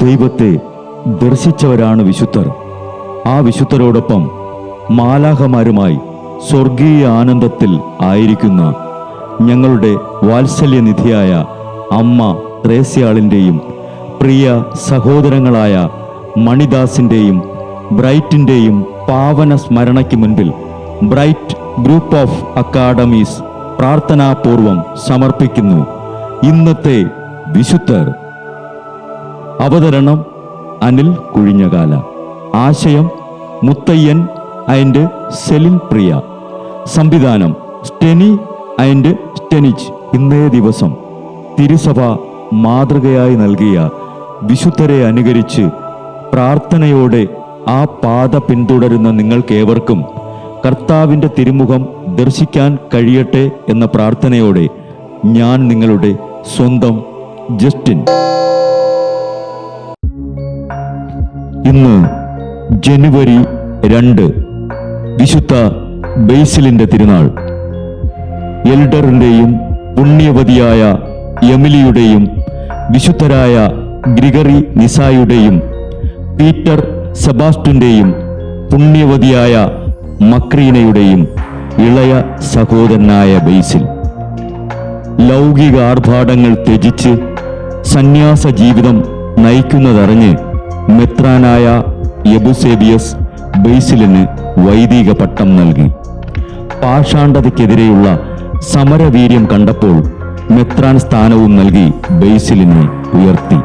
ദൈവത്തെ ദർശിച്ചവരാണ് വിശുദ്ധർ. ആ വിശുദ്ധരോടൊപ്പം മാലാഖമാരുമായി സ്വർഗീയ ആനന്ദത്തിൽ ആയിരിക്കുന്ന ഞങ്ങളുടെ വാത്സല്യനിധിയായ അമ്മ ത്രേസ്യാളിൻ്റെയും പ്രിയ സഹോദരങ്ങളായ മണിദാസിൻ്റെയും ബ്രൈറ്റിൻ്റെയും പാവന സ്മരണയ്ക്ക് മുൻപിൽ ബ്രൈറ്റ് ഗ്രൂപ്പ് ഓഫ് അക്കാഡമീസ് പ്രാർത്ഥനാപൂർവം സമർപ്പിക്കുന്നു ഇന്നത്തെ വിശുദ്ധർ. അവതരണം അനിൽ കുഴിഞ്ഞകാല. ആശയം മുത്തയ്യൻ ആൻഡ് സെലിൻ പ്രിയ. സംവിധാനം സ്റ്റെനി ആൻഡ് സ്റ്റെനിച്ച്. ഇന്നേ ദിവസം തിരുസഭ മാതൃകയായി നൽകിയ വിശുദ്ധരെ അനുകരിച്ച് പ്രാർത്ഥനയോടെ ആ പാത പിന്തുടരുന്ന നിങ്ങൾക്കേവർക്കും കർത്താവിൻ്റെ തിരുമുഖം ദർശിക്കാൻ കഴിയട്ടെ എന്ന പ്രാർത്ഥനയോടെ ഞാൻ നിങ്ങളുടെ സ്വന്തം ജസ്റ്റിൻ. ഇന്ന് ജനുവരി 2, വിശുദ്ധ ബേസിലിൻ്റെ തിരുനാൾ. എൽഡറിൻ്റെയും പുണ്യവതിയായ എമിലിയുടെയും വിശുദ്ധരായ ഗ്രിഗറി നിസായുടെയും പീറ്റർ സെബാസ്റ്റ്യൻ്റെയും പുണ്യവതിയായ മക്രീനയുടെയും ഇളയ സഹോദരനായ ബേസിൽ. ലൗകിക ആർഭാടങ്ങൾ ത്യജിച്ച് സന്യാസ ജീവിതം നയിക്കുന്നതറിഞ്ഞ് മെത്രാനായ എബുസേബിയസ് ബേസിലിന് വൈദിക പട്ടം നൽകി. പാഷാണ്ഡതയ്ക്കെതിരെയുള്ള സമരവീര്യം കണ്ടപ്പോൾ മെത്രാൻ സ്ഥാനവും നൽകി ബേസിലിനെ ഉയർത്തി.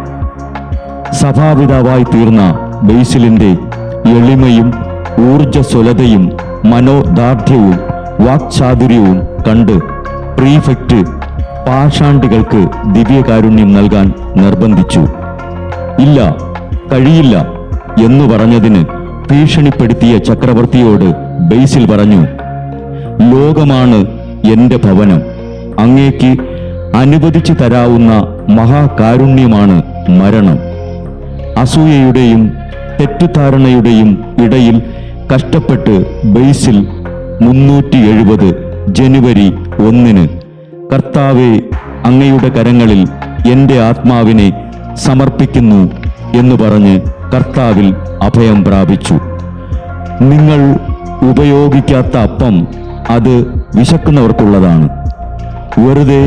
സഭാപിതാവായി തീർന്ന ബേസിലിൻ്റെ എളിമയും ഊർജ്ജസ്വലതയും മനോദാർഢ്യവും വാക്ചാതുര്യവും കണ്ട് പ്രീഫെക്റ്റ് പാഷാണ്ഡികൾക്ക് ദിവ്യകാരുണ്യം നൽകാൻ നിർബന്ധിച്ചു. ഇല്ല, കഴിയില്ല എന്നു പറഞ്ഞതിന് ഭീഷണിപ്പെടുത്തിയ ചക്രവർത്തിയോട് ബേസിൽ പറഞ്ഞു, ലോകമാണ് എൻ്റെ ഭവനം. അങ്ങേക്ക് അനുവദിച്ചു തരാവുന്ന മഹാകാരുണ്യമാണ് മരണം. അസൂയയുടെയും തെറ്റുധാരണയുടെയും ഇടയിൽ കഷ്ടപ്പെട്ട് ബേസിൽ 370 ജനുവരി 1 കർത്താവെ, അങ്ങയുടെ കരങ്ങളിൽ എൻ്റെ ആത്മാവിനെ സമർപ്പിക്കുന്നു എന്ന് പറഞ്ഞ് കർത്താവിൽ അഭയം പ്രാപിച്ചു. നിങ്ങൾ ഉപയോഗിക്കാത്ത അപ്പം അത് വിശക്കുന്നവർക്കുള്ളതാണ്. വെറുതെ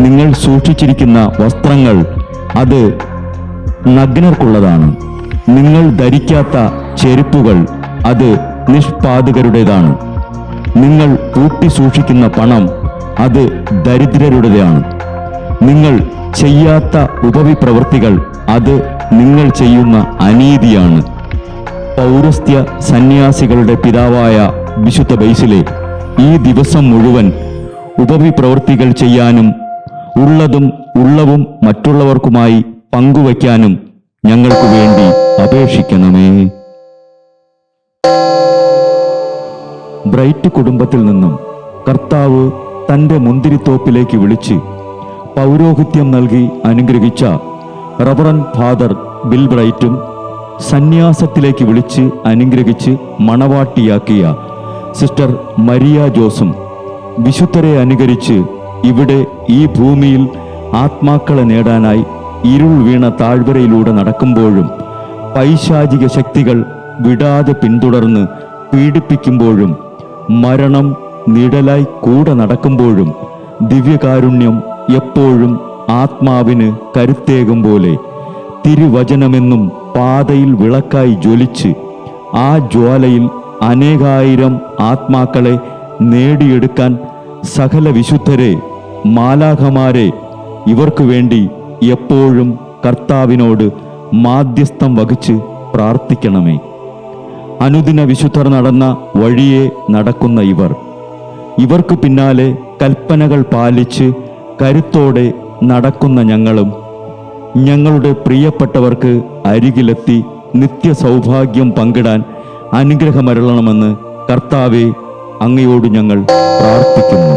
നിങ്ങൾ സൂക്ഷിച്ചിരിക്കുന്ന വസ്ത്രങ്ങൾ അത് നഗ്നർക്കുള്ളതാണ്. നിങ്ങൾ ധരിക്കാത്ത ചെരുപ്പുകൾ അത് നിഷ്പാതകരുടേതാണ്. നിങ്ങൾ കൂട്ടി സൂക്ഷിക്കുന്ന പണം അത് ദരിദ്രരുടേതാണ്. നിങ്ങൾ ചെയ്യാത്ത ഉപവിപ്രവൃത്തികൾ അത് നിങ്ങൾ ചെയ്യുന്ന അനീതിയാണ്. പൗരസ്ത്യ സന്യാസികളുടെ പിതാവായ വിശുദ്ധ ബേസിലെ, ഈ ദിവസം മുഴുവൻ ഉപവിപ്രവൃത്തികൾ ചെയ്യാനും ഉള്ളതും ഉള്ളവും മറ്റുള്ളവർക്കുമായി പങ്കുവയ്ക്കാനും ഞങ്ങൾക്ക് വേണ്ടി അപേക്ഷിക്കണമേ. ബ്രൈറ്റ് കുടുംബത്തിൽ നിന്നും കർത്താവ് തൻ്റെ മുന്തിരിത്തോപ്പിലേക്ക് വിളിച്ച് പൗരോഹിത്യം നൽകി അനുഗ്രഹിച്ച റവറൻ ഫാദർ ബിൽ ബ്രൈറ്റും സന്യാസത്തിലേക്ക് വിളിച്ച് അനുഗ്രഹിച്ച് മണവാട്ടിയാക്കിയ സിസ്റ്റർ മരിയ ജോസും വിശുദ്ധരെ അനുകരിച്ച് ഇവിടെ ഈ ഭൂമിയിൽ ആത്മാക്കളെ നേടാനായി ഇരുൾ വീണ താഴ്വരയിലൂടെ നടക്കുമ്പോഴും പൈശാചിക ശക്തികൾ വിടാതെ പിന്തുടർന്ന് പീഡിപ്പിക്കുമ്പോഴും മരണം നിഴലായി കൂടെ നടക്കുമ്പോഴും ദിവ്യകാരുണ്യം എപ്പോഴും ആത്മാവിന് കരുത്തേകും പോലെ തിരുവചനമെന്നും പാതയിൽ വിളക്കായി ജ്വലിച്ച് ആ ജ്വാലയിൽ അനേകായിരം ആത്മാക്കളെ നേടിയെടുക്കാൻ സകല വിശുദ്ധരെ, മാലാഖമാരെ ഇവർക്കു വേണ്ടി എപ്പോഴും കർത്താവിനോട് മാധ്യസ്ഥം വഹിച്ച് പ്രാർത്ഥിക്കണമേ. അനുദിന വിശുദ്ധർ നടന്ന വഴിയെ നടക്കുന്ന ഇവർക്ക് പിന്നാലെ കൽപ്പനകൾ പാലിച്ച് കരുത്തോടെ നടക്കുന്ന ഞങ്ങളും ഞങ്ങളുടെ പ്രിയപ്പെട്ടവർക്ക് അരികിലെത്തി നിത്യസൗഭാഗ്യം പങ്കിടാൻ അനുഗ്രഹമരുളണമെന്ന് കർത്താവെ, അങ്ങയോട് ഞങ്ങൾ പ്രാർത്ഥിക്കുന്നു.